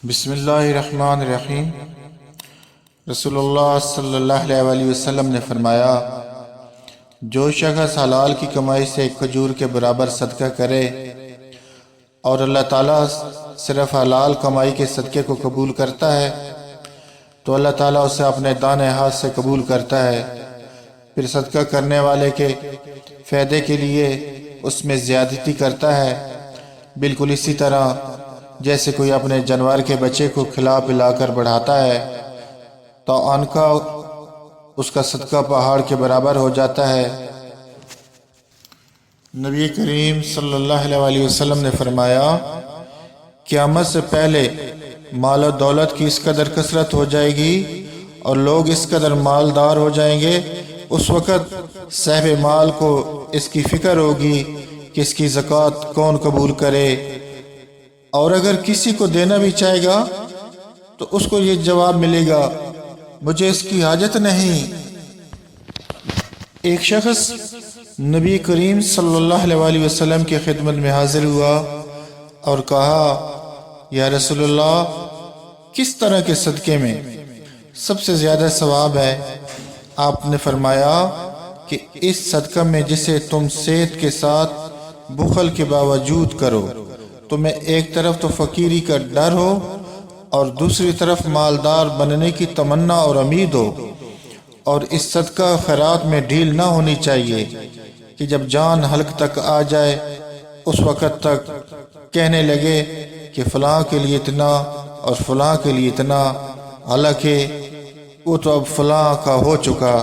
بسم اللہ الرحمن الرحیم۔ رسول اللہ صلی اللہ علیہ وآلہ وسلم نے فرمایا، جو شخص حلال کی کمائی سے ایک کھجور کے برابر صدقہ کرے اور اللہ تعالیٰ صرف حلال کمائی کے صدقے کو قبول کرتا ہے تو اللہ تعالیٰ اسے اپنے دائیں ہاتھ سے قبول کرتا ہے، پھر صدقہ کرنے والے کے فائدے کے لیے اس میں زیادتی کرتا ہے، بالکل اسی طرح جیسے کوئی اپنے جانور کے بچے کو کھلا پلا کر بڑھاتا ہے تو ان کا اس کا صدقہ پہاڑ کے برابر ہو جاتا ہے۔ نبی کریم صلی اللہ علیہ وآلہ وسلم نے فرمایا، قیامت سے پہلے مال و دولت کی اس قدر کثرت ہو جائے گی اور لوگ اس قدر مالدار ہو جائیں گے، اس وقت صاحب مال کو اس کی فکر ہوگی کہ اس کی زکوٰۃ کون قبول کرے، اور اگر کسی کو دینا بھی چاہے گا تو اس کو یہ جواب ملے گا، مجھے اس کی حاجت نہیں۔ ایک شخص نبی کریم صلی اللہ علیہ وآلہ وسلم کی خدمت میں حاضر ہوا اور کہا، یا رسول اللہ، کس طرح کے صدقے میں سب سے زیادہ ثواب ہے؟ آپ نے فرمایا کہ اس صدقہ میں جسے تم صحت کے ساتھ بخل کے باوجود کرو، تمہیں ایک طرف تو فقیری کا ڈر ہو اور دوسری طرف مالدار بننے کی تمنا اور امید ہو، اور اس صدقہ خیرات میں ڈھیل نہ ہونی چاہیے کہ جب جان حلق تک آ جائے اس وقت تک کہنے لگے کہ فلاں کے لیے اتنا اور فلاں کے لیے اتنا، حالانکہ وہ تو اب فلاں کا ہو چکا۔